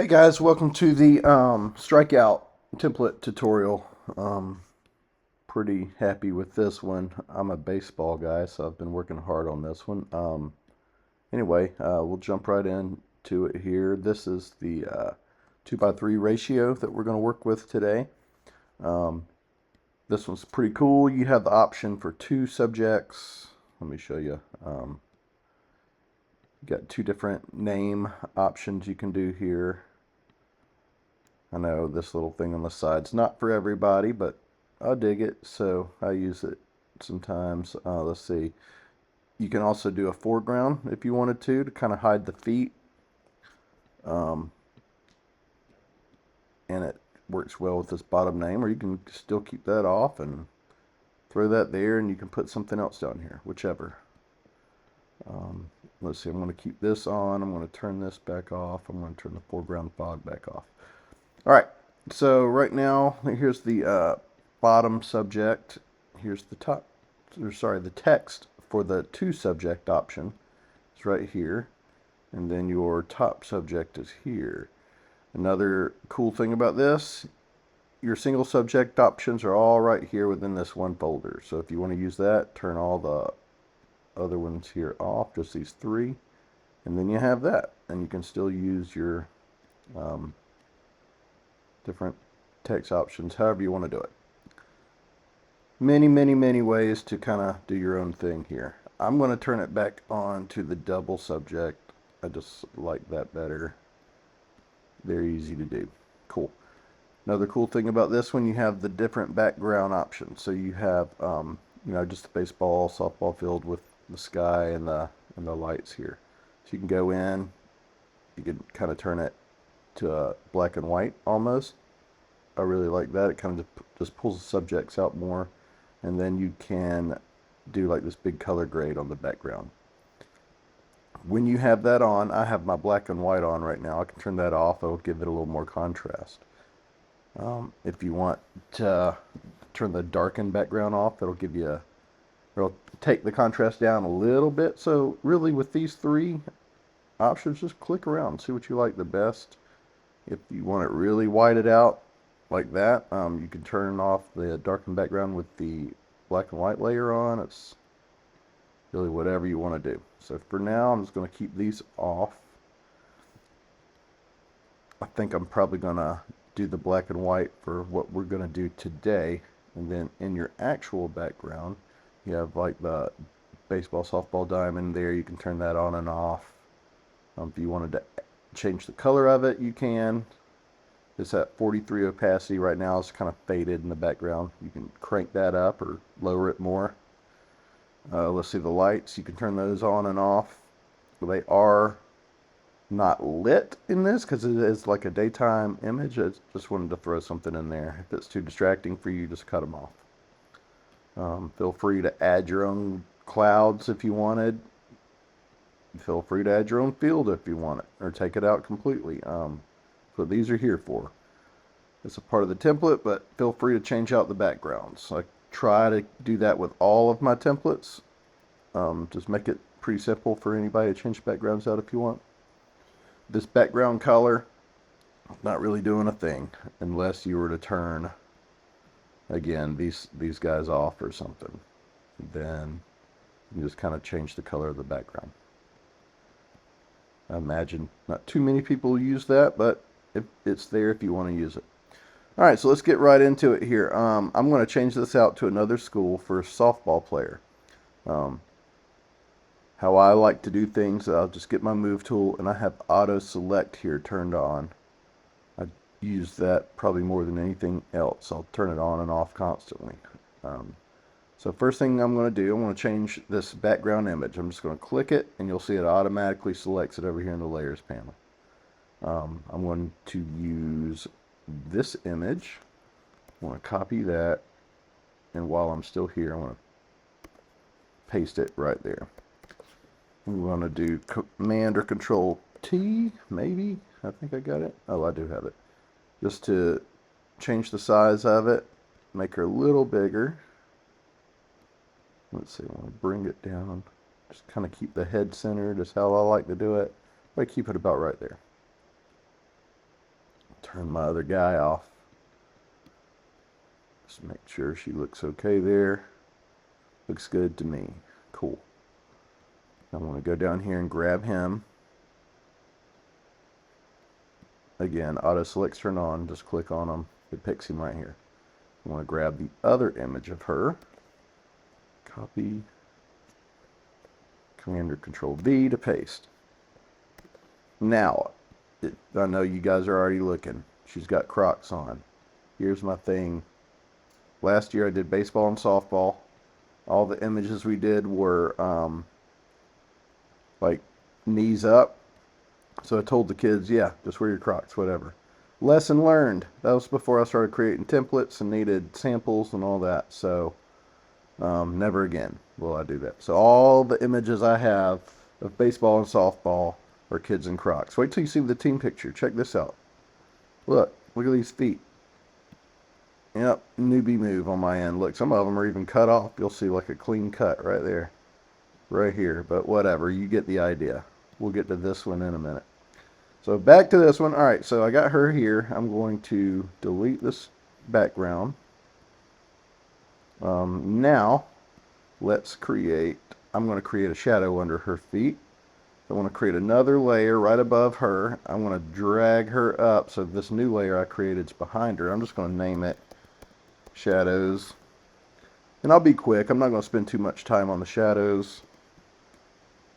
Hey guys, welcome to the Strikeout template tutorial. Pretty happy with this one. I'm a baseball guy, so I've been working hard on this one. Anyway, we'll jump right into it here. This is the 2:3 ratio that we're going to work with today. Um, this one's pretty cool. You have the option for two subjects. Let me show you. You got two different name options you can do here. I know this little thing on the side's not for everybody, but I dig it, so I use it sometimes. Let's see. You can also do a foreground if you wanted to kind of hide the feet. Um, and it works well with this bottom name, or you can still keep that off and throw that there, and you can put something else down here, whichever. Let's see, I'm going to keep this on. I'm going to turn this back off. I'm going to turn the foreground fog back off. All right, so right now, here's the bottom subject. Here's the top, or sorry, the text for the two subject option is right here. And then your top subject is here. Another cool thing about this, your single subject options are all right here within this one folder. So if you want to use that, turn all the other ones here off, just these three. And then you have that. And you can still use your different text options, however you want to do it. Many ways to kind of do your own thing here. I'm going to turn it back on to the double subject. I just like that better. Very easy to do. Cool. Another cool thing about this one, you have the different background options. So you have, just a baseball, softball field with the sky and the lights here. So you can go in, you can kind of turn it to a black and white almost. I really like that. It kind of just pulls the subjects out more. And then you can do like this big color grade on the background. When you have that on, I have my black and white on right now. I can turn that off. It'll give it a little more contrast. If you want to turn the darken background off, it'll take the contrast down a little bit. So really with these three options, just click around, see what you like the best. If you want it really whited out like that, you can turn off the darken background with the black and white layer on. It's really whatever you want to do. So for now, I'm just going to keep these off. I think I'm probably going to do the black and white for what we're going to do today. And then in your actual background, you have like the baseball, softball diamond there. You can turn that on and off. If you wanted to change the color of it, you can. It's at 43 opacity right now. It's kind of faded in the background. You can crank that up or lower it more. Let's see the lights. You can turn those on and off. They are not lit in this because it is like a daytime image. I just wanted to throw something in there. If it's too distracting for you, just cut them off. Feel free to add your own clouds if you wanted. Feel free to add your own field if you want it, or take it out completely. So these are here for. It's a part of the template, but feel free to change out the backgrounds. I try to do that with all of my templates. Just make it pretty simple for anybody to change backgrounds out if you want. This background color, not really doing a thing unless you were to turn, again, these guys off or something. Then you just kind of change the color of the background. I imagine not too many people use that, but it's there if you want to use it. All right, so let's get right into it here. I'm going to change this out to another school for a softball player. How I like to do things, I'll just get my move tool, and I have auto select here turned on. I use that probably more than anything else. I'll turn it on and off constantly. So first thing I'm going to do, I'm going to change this background image. I'm just going to click it, and you'll see it automatically selects it over here in the layers panel. I'm going to use this image. I want to copy that, and while I'm still here, I want to paste it right there. I'm going to do Command or Control T, maybe. I think I got it. Oh, I do have it. Just to change the size of it, make her a little bigger. Let's see, I want to bring it down. Just kind of keep the head centered, is how I like to do it. But keep it about right there. Turn my other guy off. Just make sure she looks okay there. Looks good to me. Cool. I want to go down here and grab him. Again, auto selects turned on. Just click on him. It picks him right here. I want to grab the other image of her. Copy. Command or Control V to paste. Now, I know you guys are already looking. She's got Crocs on. Here's my thing. Last year I did baseball and softball. All the images we did were like knees up. So I told the kids, yeah, just wear your Crocs, whatever. Lesson learned. That was before I started creating templates and needed samples and all that. So never again will I do that. So all the images I have of baseball and softball are kids in Crocs. Wait till you see the team picture. Check this out. Look at these feet. Yep, newbie move on my end. Look, some of them are even cut off. You'll see like a clean cut right there. Right here. But whatever, you get the idea. We'll get to this one in a minute. So back to this one. Alright, so I got her here. I'm going to delete this background. Now, let's create, I'm going to create a shadow under her feet. I want to create another layer right above her. I want to drag her up so this new layer I created is behind her. I'm just going to name it Shadows. And I'll be quick. I'm not going to spend too much time on the shadows.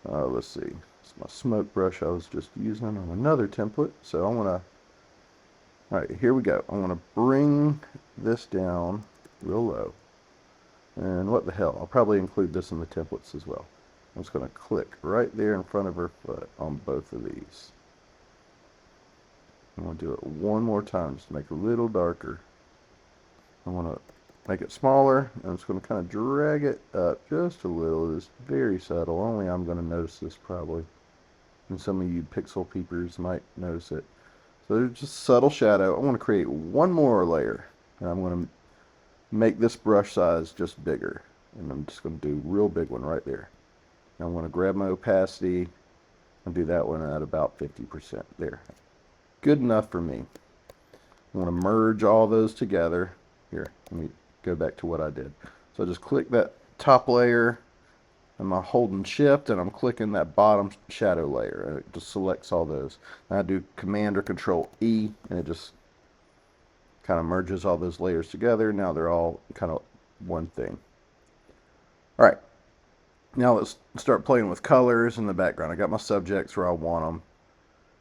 Let's see. It's my smoke brush I was just using on another template. So I want to, alright, here we go. I want to bring this down real low. And what the hell, I'll probably include this in the templates as well. I'm just going to click right there in front of her foot on both of these. I'm going to do it one more time just to make it a little darker. I want to make it smaller. I'm just going to kind of drag it up just a little. It's very subtle. Only I'm going to notice this probably. And some of you pixel peepers might notice it. So there's just subtle shadow. I want to create one more layer. And I'm going to make this brush size just bigger. And I'm just going to do a real big one right there. I'm going to grab my opacity and do that one at about 50% there. Good enough for me. I want to merge all those together. Here, let me go back to what I did. So I just click that top layer, and I'm holding shift and I'm clicking that bottom shadow layer, and it just selects all those. And I do Command or Control E, and it just kind of merges all those layers together. Now they're all kind of one thing. All right. Now let's start playing with colors in the background. I got my subjects where I want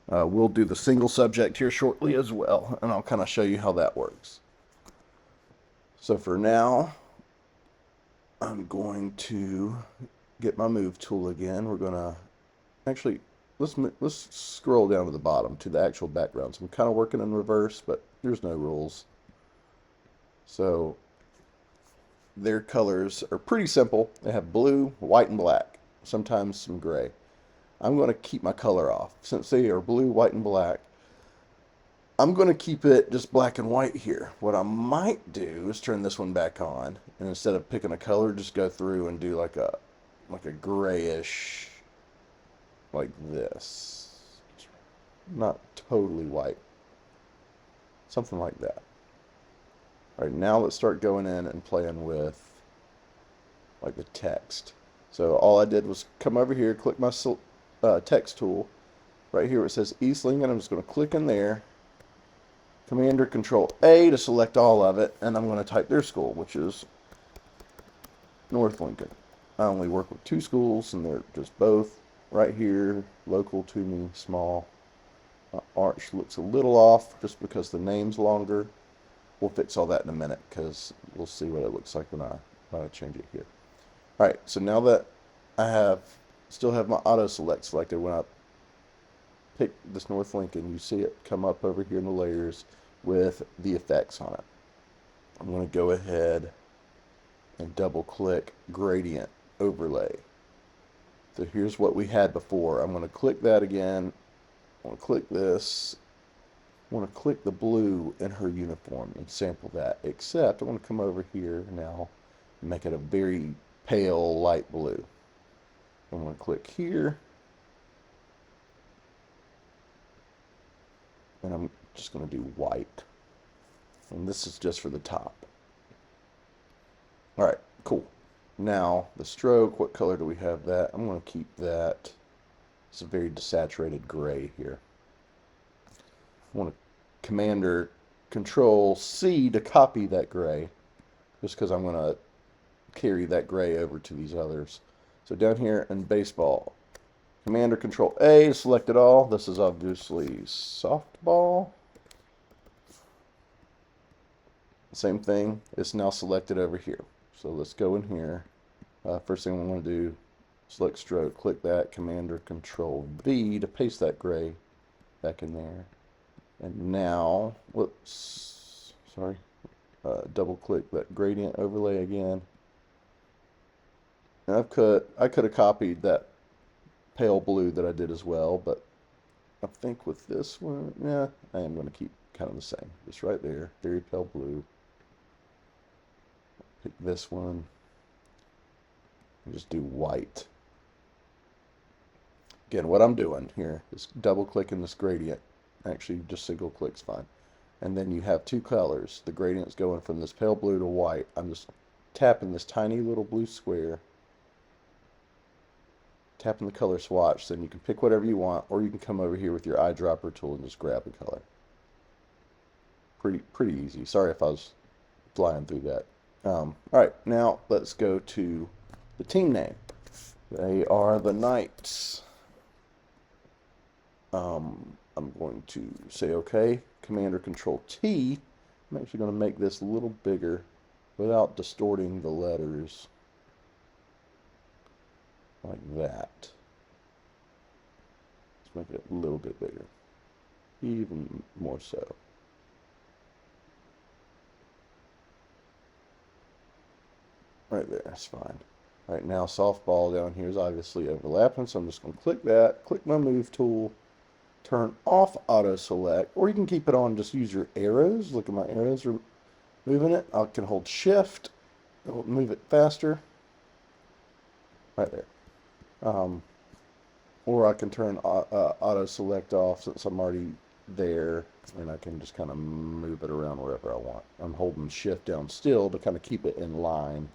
them. We'll do the single subject here shortly as well, and I'll kind of show you how that works. So for now, I'm going to get my move tool again. We're going to actually, let's scroll down to the bottom to the actual backgrounds. I'm kind of working in reverse, but there's no rules. So their colors are pretty simple. They have blue, white, and black. Sometimes some gray. I'm going to keep my color off. Since they are blue, white, and black, I'm going to keep it just black and white here. What I might do is turn this one back on, and instead of picking a color, just go through and do like a grayish, like this. Not totally white. Something like that. All right, now let's start going in and playing with like the text. So all I did was come over here, click my text tool. Right here it says East Lincoln. I'm just going to click in there. Command or Control A to select all of it. And I'm going to type their school, which is North Lincoln. I only work with 2 schools, and they're just both right here, local to me, small. Arch looks a little off just because the name's longer. We'll fix all that in a minute because we'll see what it looks like when I change it here. All right, so now that I still have my auto select selected, when I pick this North Lincoln, you see it come up over here in the layers with the effects on it. I'm going to go ahead and double click gradient overlay. So here's what we had before. I'm going to click that again. I'm going to click this. I want to click the blue in her uniform and sample that, except I want to come over here now and make it a very pale light blue. I'm going to click here, and I'm Just going to do white. And this is just for the top. All right, cool. Now, the stroke, what color do we have that? I'm going to keep that. It's a very desaturated gray here. I want to Command or Control C to copy that gray, just because I'm going to carry that gray over to these others. So down here in baseball, Command or Control A to select it all. This is obviously softball. Same thing, it's now selected over here. So let's go in here. First thing we want to do, select stroke, click that, Command or Control V to paste that gray back in there. And now, whoops, sorry, double click that gradient overlay again. And I could have copied that pale blue that I did as well, but I think with this one, yeah, I am going to keep kind of the same. Just right there, very pale blue. Pick this one. And just do white. Again, what I'm doing here is double clicking this gradient. Actually, just single click's fine. And then you have two colors. The gradient's going from this pale blue to white. I'm just tapping this tiny little blue square. Tapping the color swatch. Then you can pick whatever you want, or you can come over here with your eyedropper tool and just grab the color. Pretty easy. Sorry if I was flying through that. All right, now let's go to the team name. They are the Knights. I'm going to say OK. Command or Control T. I'm actually going to make this a little bigger without distorting the letters. Like that. Let's make it a little bit bigger. Even more so. Right there, that's fine. Right now, softball down here is obviously overlapping, so I'm just going to click that, click my move tool, turn off auto select, or you can keep it on, just use your arrows. Look at my arrows are moving it. I can hold shift, it will move it faster. Right there. Or I can turn auto select off since I'm already there, and I can just kind of move it around wherever I want. I'm holding shift down still to kind of keep it in line,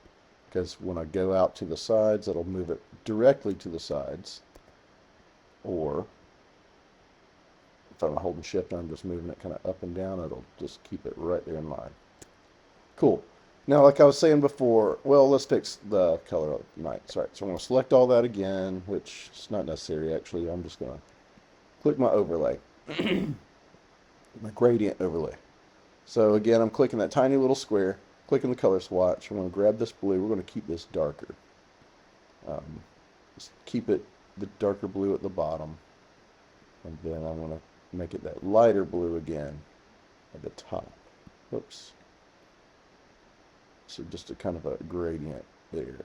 because when I go out to the sides, it'll move it directly to the sides. Or if I'm holding shift and I'm just moving it kind of up and down, it'll just keep it right there in line. Cool. Now, like I was saying before, well, let's fix the color of the Knights. All right, so I'm going to select all that again, which is not necessary, actually. I'm just going to click my overlay, my gradient overlay. So again, I'm clicking that tiny little square, clicking the color swatch. I'm going to grab this blue. We're going to keep this darker. Just keep it the darker blue at the bottom. And then I'm going to make it that lighter blue again at the top. Whoops. So just a kind of a gradient there.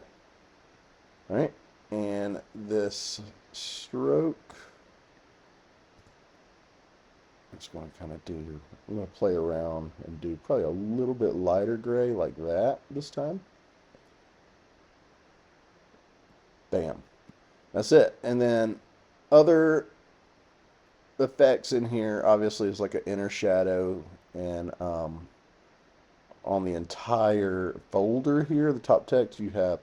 All right, and this stroke, I'm just going to kind of do, I'm going to play around and do probably a little bit lighter gray like that this time. Bam. That's it. And then other effects in here, obviously, is like an inner shadow, and on the entire folder here, the top text, you have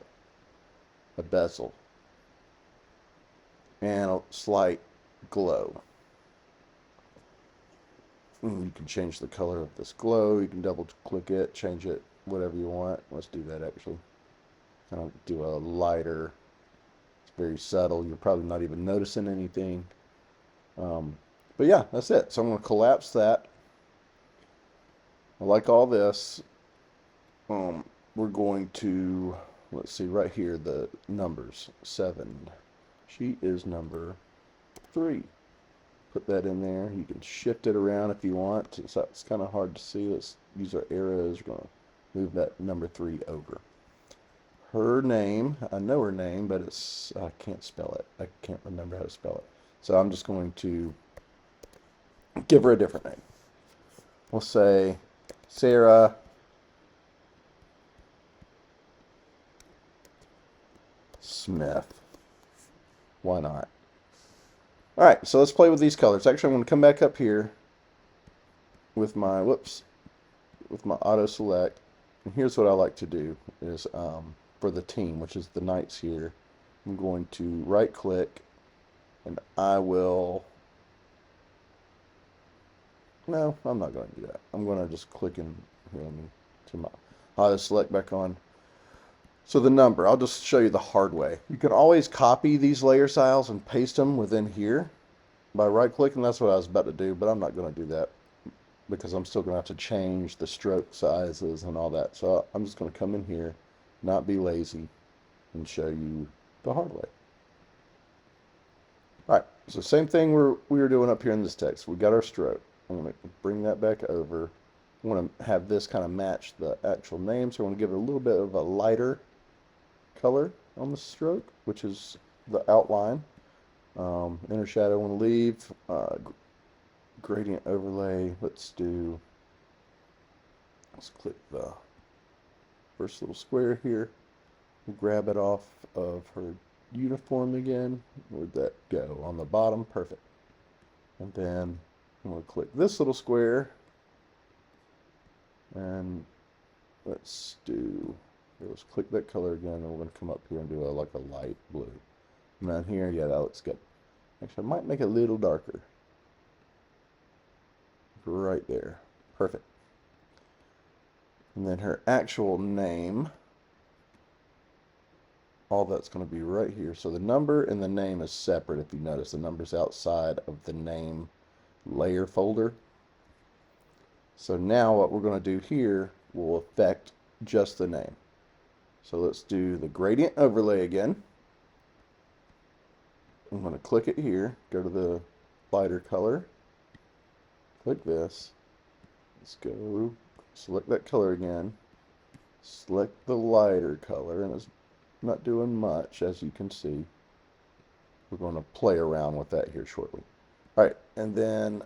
a bezel and a slight glow. And you can change the color of this glow. You can double click it, change it, whatever you want. Let's do that actually. Kind of do a lighter. It's very subtle. You're probably not even noticing anything. But yeah, that's it. So I'm going to collapse that. I like all this. We're going to, let's see, right here, the numbers, 7. She is number 3. Put that in there. You can shift it around if you want. It's kind of hard to see. Let's use our arrows. We're going to move that number 3 over. Her name, I know her name, but I can't spell it. I can't remember how to spell it. So I'm just going to give her a different name. We'll say Sarah Smith. Why not? All right, so let's play with these colors. Actually, I'm going to come back up here with my, whoops, with my auto select. And here's what I like to do is for the team, which is the Knights here, I'm going to right click and I will, no, I'm not going to do that. I'm going to just click in here, let me to my auto select back on. So the number, I'll just show you the hard way. You can always copy these layer styles and paste them within here by right clicking. That's what I was about to do, but I'm not going to do that because I'm still going to have to change the stroke sizes and all that. So I'm just going to come in here, not be lazy, and show you the hard way. All right, so same thing we were doing up here in this text. We got our stroke. I'm going to bring that back over. I want to have this kind of match the actual name, so I want to give it a little bit of a lighter color on the stroke, which is the outline. Inner shadow I want to leave. Gradient overlay, let's click the first little square here. We'll grab it off of her uniform again. Where'd that go? On the bottom, perfect. And then I'm going to click this little square, and let's click that color again, and we're going to come up here and do like a light blue. And down here, yeah, that looks good. Actually, I might make it a little darker. Right there. Perfect. And then her actual name, all that's going to be right here. So the number and the name is separate. If you notice, the number's outside of the name layer folder. So now what we're going to do here will affect just the name. So let's do the gradient overlay again. I'm going to click it here, go to the lighter color, click this, let's go, select that color again, select the lighter color, and it's not doing much, as you can see. We're going to play around with that here shortly. All right, and then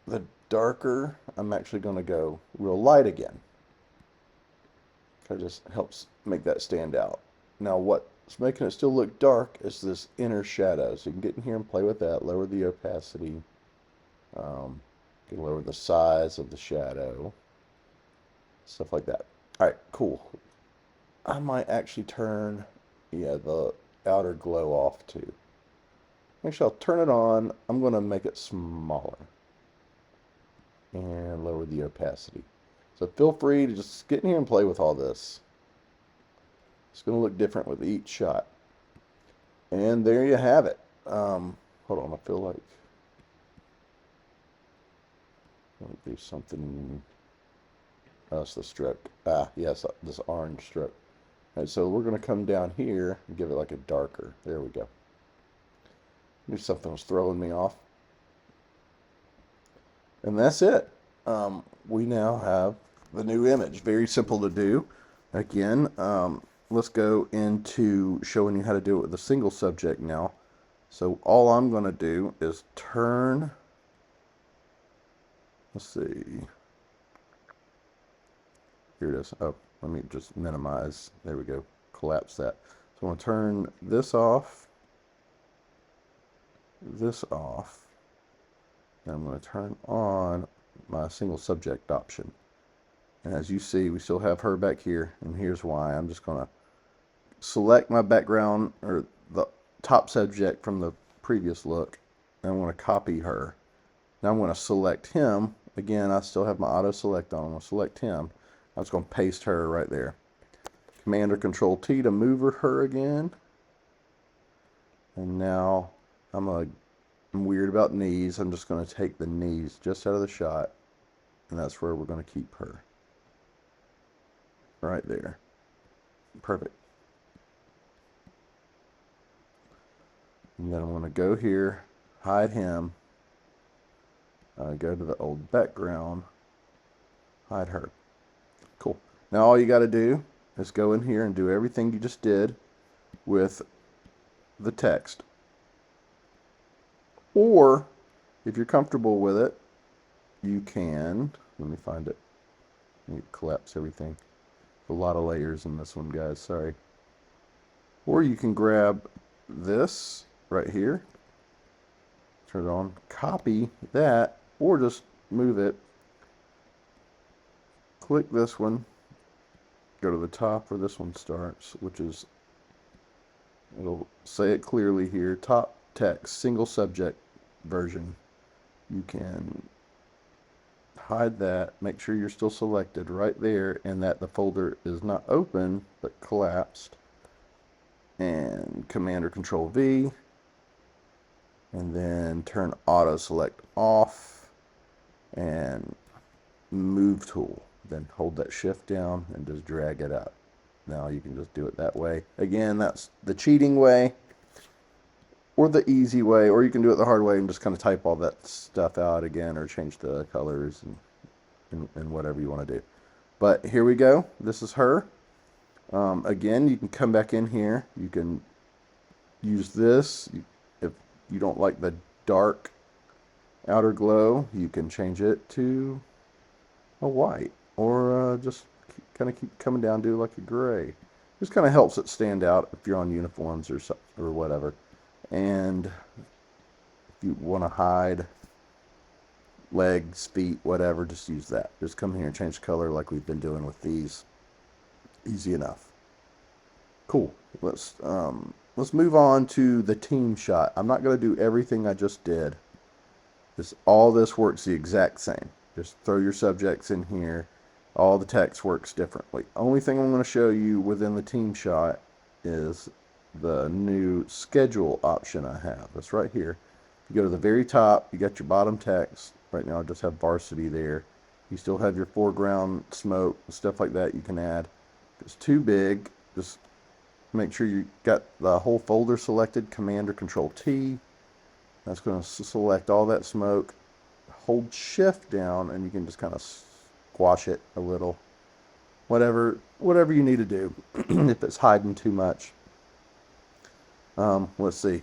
the darker, I'm actually going to go real light again. That just helps make that stand out. Now what's making it still look dark is this inner shadow. So you can get in here and play with that, lower the opacity, you can lower the size of the shadow, stuff like that. All right, cool. I might actually turn, the outer glow off too. Actually, I'll turn it on. I'm going to make it smaller and lower the opacity. So feel free to just get in here and play with all this. It's going to look different with each shot. And there you have it. Hold on, I feel like there's something else, the stroke. Yes, this orange stroke. All right, so we're going to come down here and give it like a darker. There we go. Knew something was throwing me off. And that's it. We now have the new image. Very simple to do. Again, let's go into showing you how to do it with a single subject now. So all I'm going to do is turn, let's see, here it is. Oh, let me just minimize. There we go. Collapse that. So I'm going to turn this off, and I'm going to turn on my single subject option. And as you see, we still have her back here, and here's why. I'm just going to select my background, or the top subject from the previous look, and I'm going to copy her. Now I'm going to select him. Again, I still have my auto select on. I'm going to select him. I'm just going to paste her right there. Command or Control T to move her again. And now I'm weird about knees. I'm just going to take the knees just out of the shot, and that's where we're going to keep her. Right there. Perfect. And then I'm going to go here, hide him, go to the old background, hide her. Cool. Now all you got to do is go in here and do everything you just did with the text. Or, if you're comfortable with it, you can, let me find it. Let me collapse everything. A lot of layers in this one, guys, sorry. Or you can grab this right here, turn it on, copy that, or just move it click this one, go to the top where this one starts, which is, it'll say it clearly here, top text, single subject version. You can hide that, make sure you're still selected right there and that the folder is not open but collapsed, and Command or Control V, and then turn auto select off and move tool, then hold that shift down and just drag it up. Now you can just do it that way. Again, that's the cheating way or the easy way, or you can do it the hard way and just kind of type all that stuff out again or change the colors and whatever you want to do. But here we go. This is her. Again, you can come back in here. You can use this. If you don't like the dark outer glow, you can change it to a white, or just kind of keep coming down to like a gray. Just kind of helps it stand out if you're on uniforms or whatever. And if you want to hide legs, feet, whatever, just use that. Just come here and change the color like we've been doing with these. Easy enough. Cool. Let's move on to the team shot. I'm not going to do everything I just did. All this works the exact same. Just throw your subjects in here. All the text works differently. Only thing I'm going to show you within the team shot is the new schedule option I have. That's right here. You go to the very top, you got your bottom text. Right now I just have varsity there. You still have your foreground smoke, stuff like that you can add. If it's too big, just make sure you got the whole folder selected, Command or Control T. That's going to select all that smoke. Hold shift down and you can just kind of squash it a little. Whatever you need to do if it's hiding too much. Let's see.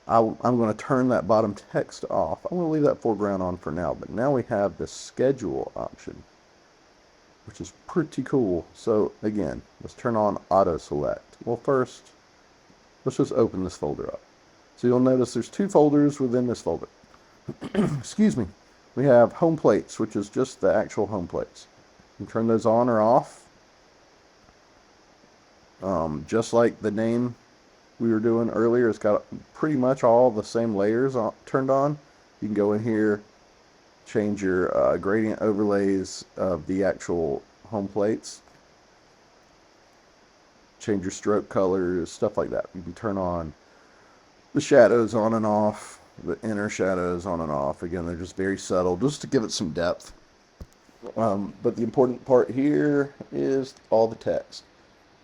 I'm going to turn that bottom text off. I'm going to leave that foreground on for now, but now we have the schedule option, which is pretty cool. So again, let's turn on auto select. Well, first, let's just open this folder up. So you'll notice there's two folders within this folder. Excuse me. We have home plates, which is just the actual home plates. You can turn those on or off. Just like the name we were doing earlier, it's got pretty much all the same layers turned on. You can go in here, change your gradient overlays of the actual home plates, change your stroke colors, stuff like that. You can turn on the shadows on and off, the inner shadows on and off. Again, they're just very subtle, just to give it some depth. But the important part here is all the text.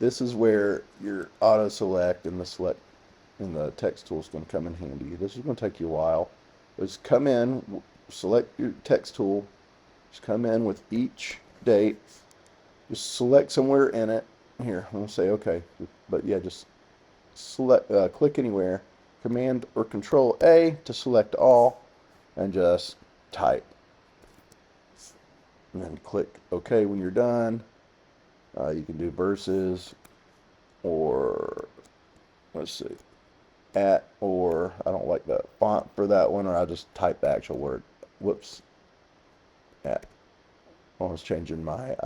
This is where your auto select and the text tool is going to come in handy. This is going to take you a while. Just come in, select your text tool, just come in with each date, just select somewhere in it. Here, I'm going to say okay, but yeah, just select, click anywhere, Command or Control A to select all, and just type. And then click OK when you're done. You can do verses, or let's see, at, or I don't like the font for that one, or I'll just type the actual word. Whoops. At. I was changing my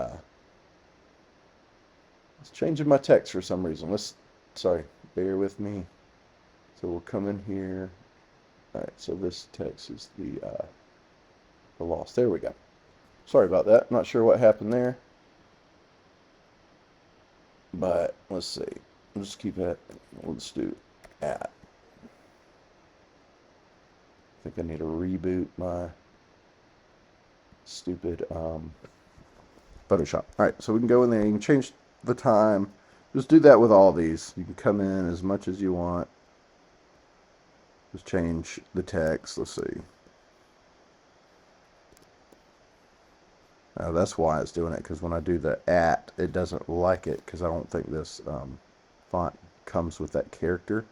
text for some reason. Sorry, bear with me. So we'll come in here. All right, so this text is the loss. There we go. Sorry about that. Not sure what happened there. But let's see. Let's keep it. Let's do at. I think I need to reboot my stupid Photoshop. All right, so we can go in there. You can change the time. Just do that with all these. You can come in as much as you want. Just change the text. Let's see. That's why it's doing it, because when I do the at, it doesn't like it, because I don't think this font comes with that character.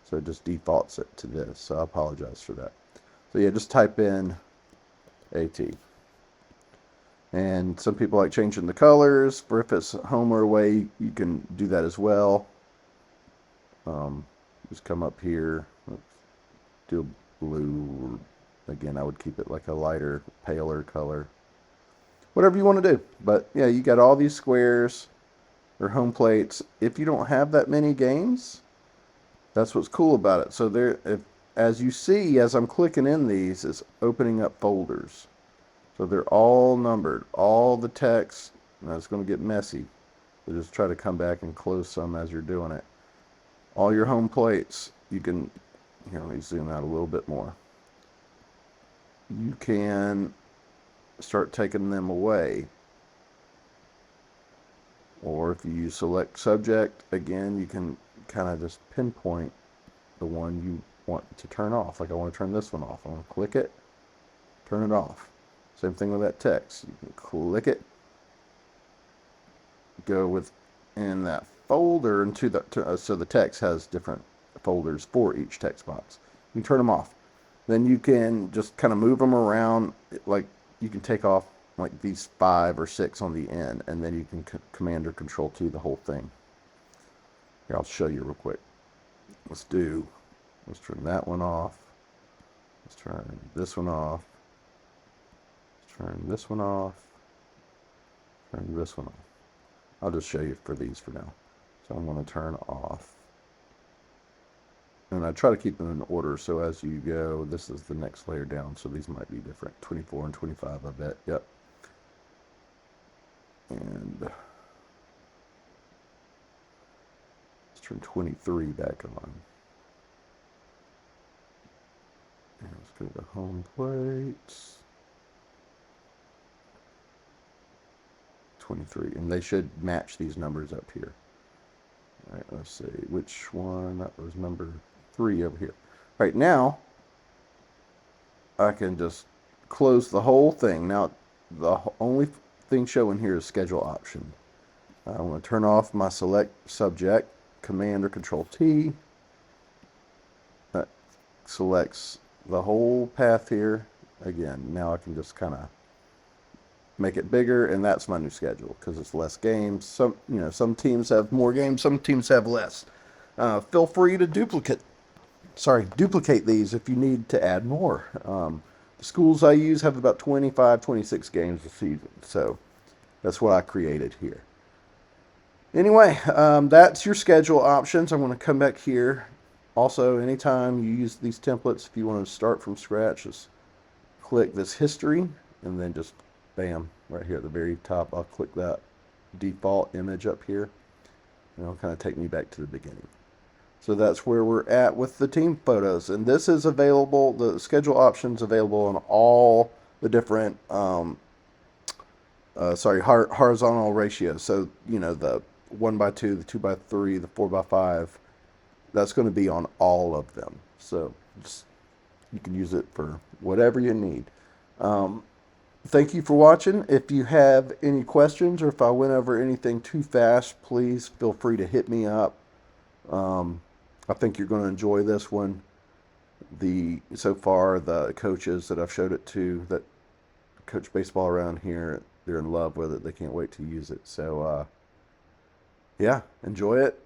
So it just defaults it to this. So I apologize for that. So yeah, just type in AT. And some people like changing the colors. For if it's home or away, you can do that as well. Just come up here, do a blue. Again, I would keep it like a lighter, paler color. whatever you want to do. But yeah, you got all these squares or home plates. If you don't have that many games, that's what's cool about it. So there, if as you see, as I'm clicking in these, it's opening up folders. So they're all numbered, all the text. Now it's going to get messy. So just try to come back and close some as you're doing it. All your home plates, you can, here, let me zoom out a little bit more. You can start taking them away. Or if you use select subject, again, you can kind of just pinpoint the one you want to turn off. Like I want to turn this one off. I want to click it, turn it off. Same thing with that text. You can click it, go within that folder into the, so the text has different folders for each text box. You can turn them off. Then you can just kind of move them around. Like you can take off like these 5 or 6 on the end, and then you can command or control T the whole thing. Here, I'll show you real quick. Let's turn that one off. Let's turn this one off. Let's turn this one off. Turn this one off. I'll just show you for these for now. So I'm going to turn off. And I try to keep them in order, so as you go, this is the next layer down, so these might be different. 24 and 25, I bet. Yep. And let's turn 23 back on. And let's go to home plates. 23, and they should match these numbers up here. All right, let's see which one. That was number 3 over here. All right, now I can just close the whole thing. Now the only thing showing here is schedule option. I want to turn off my select subject, command or control T. That selects the whole path here. Again, now I can just kind of make it bigger, and that's my new schedule because it's less games. Some teams have more games, some teams have less. Feel free to duplicate these if you need to add more. The schools I use have about 25, 26 games a season, so that's what I created here. Anyway, that's your schedule options. I'm going to come back here. Also, anytime you use these templates, if you want to start from scratch, just click this history, and then just bam, right here at the very top, I'll click that default image up here, and it'll kind of take me back to the beginning. So that's where we're at with the team photos, and this is available, the schedule options available on all the different horizontal ratios. So the 1:2, the 2:3, the 4:5, that's going to be on all of them. So you can use it for whatever you need. Thank you for watching. If you have any questions, or if I went over anything too fast, please feel free to hit me up. I think you're going to enjoy this one. So far, the coaches that I've showed it to that coach baseball around here, they're in love with it. They can't wait to use it. So, yeah, enjoy it.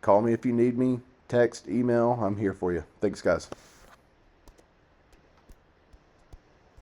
Call me if you need me. Text, email. I'm here for you. Thanks, guys.